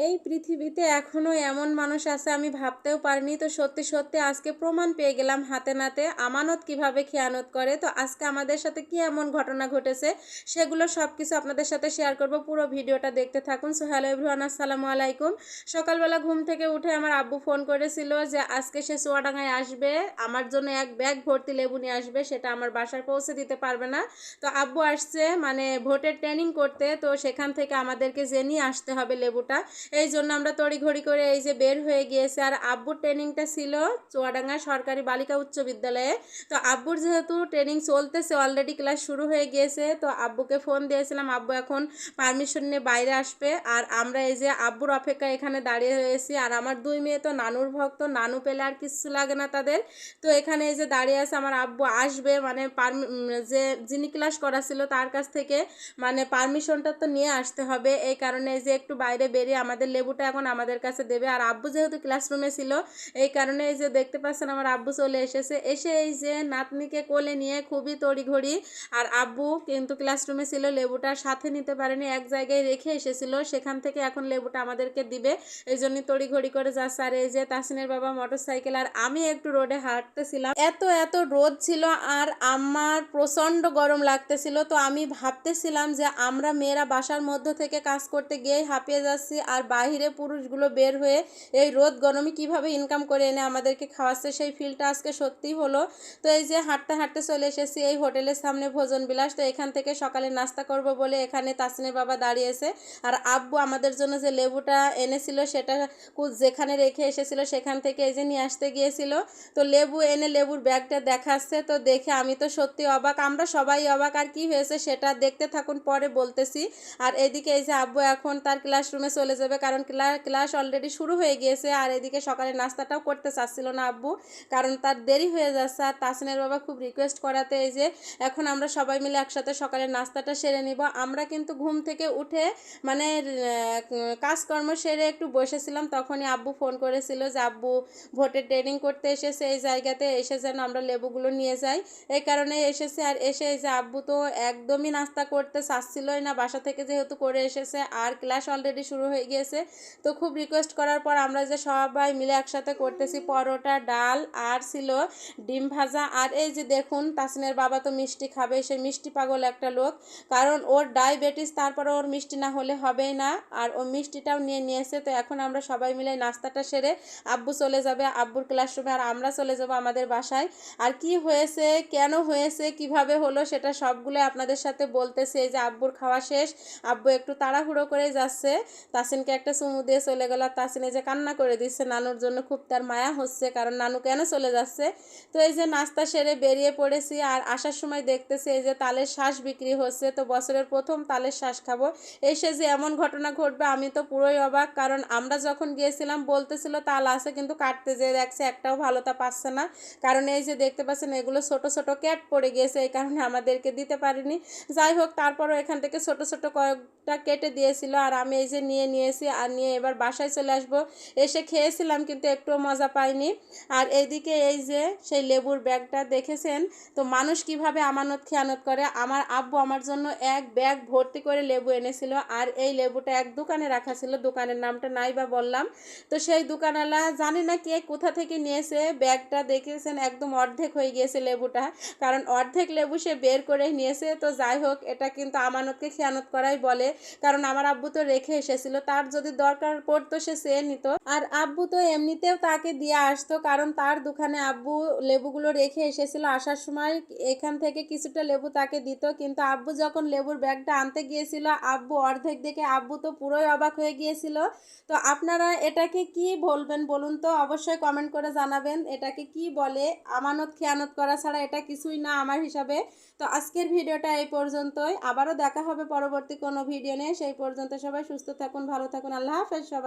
এই পৃথিবীতে এখনো এমন মানুষ আছে আমি ভাবতেও পারিনি। তো সত্যি সত্যি আজকে প্রমাণ পেয়ে গেলাম হাতে নাতে আমানত কিভাবে খেয়ানত করে। তো আজকে আমাদের সাথে কি এমন ঘটনা ঘটেছে সেগুলো সব কিছু আপনাদের সাথে শেয়ার করব, পুরো ভিডিওটা দেখতে থাকুন। সো হ্যালো এভরিওয়ান, আসসালামু আলাইকুম। সকালবেলা ঘুম থেকে উঠে আমার আব্বু ফোন করেছিল যে আজকে সে চুয়াডাঙ্গায় আসবে, আমার জন্য এক ব্যাগ ভর্তি লেবু নিয়ে আসবে, সেটা আমার বাসায় পৌঁছে দিতে পারবে না। তো আব্বু আসছে মানে ভোটের ট্রেনিং করতে, তো সেখান থেকে আমাদেরকে যে নিয়ে আসতে হবে লেবুটা, এই জন্য আমরা তড়িঘড়ি করে এই যে বের হয়ে গিয়েছে। আর আব্বুর ট্রেনিংটা ছিল চুয়াডাঙ্গা সরকারি বালিকা উচ্চ বিদ্যালয়ে। তো আব্বুর যেহেতু ট্রেনিং চলতেছে, অলরেডি ক্লাস শুরু হয়ে গিয়েছে, তো আব্বুকে ফোন দিয়েছিলাম, আব্বু এখন পারমিশন নিয়ে বাইরে আসবে। আর আমরা এই যে আব্বুর অপেক্ষায় এখানে দাঁড়িয়ে রয়েছি। আর আমার দুই মেয়ে তো নানুর ভক্ত, নানু পেলে আর কিছু লাগে না তাদের। তো এখানে এই যে দাঁড়িয়ে আছে, আমার আব্বু আসবে মানে যে যিনি ক্লাস করাছিল তার কাছ থেকে মানে পারমিশনটা তো নিয়ে আসতে হবে। এই কারণে এই যে একটু বাইরে বেরিয়ে আমাদের লেবুটা এখন আমাদের কাছে দেবে। আর আব্বু যেহেতু ক্লাসরুমে ছিল, এই কারণে এই যে দেখতে পাচ্ছেন আমার আব্বু চলে এসেছে। এসে এই যে নাতনিকে কোলে নিয়ে খুবই তড়িঘড়ি, আর আব্বু কিন্তু ক্লাসরুমে ছিল, লেবুটা সাথে নিতে পারেনি, এক জায়গায় রেখে এসেছিল, সেখান থেকে এখন লেবুটা আমাদেরকে দিবে, এই জন্য তড়িঘড়ি করে যাচ্ছে। আর এই যে তাসিনের বাবা মোটরসাইকেল, আর আমি একটু রোডে হাঁটতেছিলাম, এত এত রোদ ছিল আর আমার প্রচণ্ড গরম লাগতেছিল। তো আমি ভাবতেছিলাম যে আমরা মেয়েরা বাসার মধ্য থেকে কাজ করতে গিয়ে হাঁপিয়ে যাচ্ছি, আর বাহিরে পুরুষগুলো বের হয়ে এই রোদ গরমে কিভাবে ইনকাম করে এনে আমাদেরকে খাওয়াচ্ছে, সেই ফিলটা আজকে সত্যিই হলো। তো এই যে হাঁটতে হাঁটতে চলে এসেছি এই হোটেলের সামনে ভোজন বিলাস। তো এখান থেকে সকালে নাস্তা করব বলে এখানে তাসিনের বাবা দাঁড়িয়েছে। আর আব্বু আমাদের জন্য যে লেবুটা এনেছিল সেটা যেখানে রেখে এসেছিল সেখান থেকে এই যে নিয়ে আসতে গিয়েছিল। তো লেবু এনে লেবুর ব্যাগটা দেখাচ্ছে, তো দেখে আমি তো সত্যি অবাক, আমরা সবাই অবাক। আর কি হয়েছে সেটা দেখতে থাকুন, পরে বলতেছি। আর এদিকে এই যে আব্বু এখন তার ক্লাসরুমে চলে যাবে, কারণ ক্লাস অলরেডি শুরু হয়ে গিয়েছে। আর এদিকে সকালে নাস্তাটাও করতে চাচ্ছিল না আব্বু, কারণ তার দেরি হয়ে যাচ্ছে। আর তাসিনের বাবা খুব রিকোয়েস্ট করাতে এই যে এখন আমরা সবাই মিলে একসাথে সকালে নাস্তাটা সেরে নিব। আমরা কিন্তু ঘুম থেকে উঠে মানে কাজকর্ম সেরে একটু বসেছিলাম, তখনই আব্বু ফোন করেছিল যে আব্বু ভোটের ট্রেনিং করতে এসেছে এই জায়গাতে, এসে যেন আমরা লেবুগুলো নিয়ে যাই, এই কারণে এসেছে। আর এসে এই যে আব্বু তো একদমই নাস্তা করতে চাচ্ছিলই না, বাসা থেকে যেহেতু করে এসেছে আর ক্লাস অলরেডি শুরু হয়ে গিয়েছে। তো খুব রিকোয়েস্ট করার পর আমরা যে সবাই মিলে একসাথে করতেছি, পরোটা, ডাল আর ছিল ডিম ভাজা। আর এই যে দেখুন তাসিনের বাবা তো মিষ্টি খাবে, সে মিষ্টি পাগল একটা লোক, কারণ ওর ডায়াবেটিস, তারপরে ওর মিষ্টি না হলে হবেই না, আর ও মিষ্টিটাও নিয়ে নিয়েছে। তো এখন আমরা সবাই মিলে নাস্তাটা সেরে আব্বু চলে যাবে আব্বুর ক্লাসরুমে, আর আমরা চলে যাব আমাদের বাসায়। আর কি হয়েছে, কেন হয়েছে, কিভাবে হলো সেটা সবগুলো আপনাদের সাথে বলতেছে। এই যে আব্বুর খাওয়া শেষ, আব্বু একটু তাড়াহুড়ো করে যাচ্ছে, তাসিনকে একটা চুমু দিয়ে চলে গেল। তাসিনে যে কান্না করে দিচ্ছে, নানুর জন্য খুব তার মায়া হচ্ছে, কারণ নানু কেন চলে যাচ্ছে। তো এই যে নাস্তা সেরে বেরিয়ে পড়েছি, আর আসার সময় দেখতেছি এই যে তালের শ্বাস বিক্রি হচ্ছে। তো বছরের প্রথম তালের শ্বাস খাবো, এসে যে এমন ঘটনা ঘটবে আমি তো পুরোই অবাক, কারণ আমরা যখন গিয়েছিলাম বলতেছিল তাল আছে, কিন্তু কাটতে যেয়ে দেখছে একটাও ভালোটা পাচ্ছে না, কারণ এই যে দেখতে পাচ্ছেন এগুলো ছোট ছোট ক্যাট পড়ে গিয়েছে, এই কারণে আমাদেরকে দিতে পারিনি। যাই হোক, তারপরও এখান থেকে ছোট ছোট কয়েকটা কেটে দিয়েছিল, আর আমি এই যে নিয়েছি, আর নিয়ে এবার বাসায় চলে আসবো। এসে খেয়েছিলাম কিন্তু একটুও মজা পাইনি। আর এইদিকে এই যে সেই লেবুর ব্যাগটা দেখেছেন, তো মানুষ কিভাবে আমানত খেয়ানত করে। আমার আব্বু আমার জন্য এক ব্যাগ ভর্তি করে লেবু এনেছিল, আর এই লেবুটা এক দোকানে রাখা ছিল, দোকানের নামটা নাই বা বললাম। তো সেই দোকানওয়ালা জানি না কে কোথা থেকে নিয়েছে, ব্যাগটা দেখেছেন একদম অর্ধেক হয়ে গিয়েছে লেবুটা, কারণ অর্ধেক লেবু সে বের করে নিয়েছে। তো যাই হোক, এটা কিন্তু আমানতকে খেয়ানত করাই বলে, কারণ আমার আব্বু তো রেখে এসেছিল, তার যদি দরকার পড়তো সে চেয়ে নিত। আর আব্বু তো এমনিতেও তাকে দিয়ে আসতো, কারণ তার দোকানে আব্বু লেবুগুলো রেখে এসেছিল, আসার সময় এখান থেকে কিছুটা লেবু তাকে দিত। কিন্তু আব্বু যখন লেবুর ব্যাগটা আনতে গিয়েছিল, আব্বু অর্ধেক দেখে আব্বু তো পুরোই অবাক হয়ে গিয়েছিল। তো আপনারা এটাকে কি বলবেন বলুন তো, অবশ্যই কমেন্ট করে জানাবেন এটাকে কি বলে। আমানত খেয়ানত করা ছাড়া এটা কিছুই না আমার হিসাবে। তো আজকের ভিডিওটা এই পর্যন্তই, আবারও দেখা হবে পরবর্তী কোনো ভিডিও নিয়ে। সেই পর্যন্ত সবাই সুস্থ থাকুন, ভালো থাকুন, আল্লাহ হাফেজ সবাই।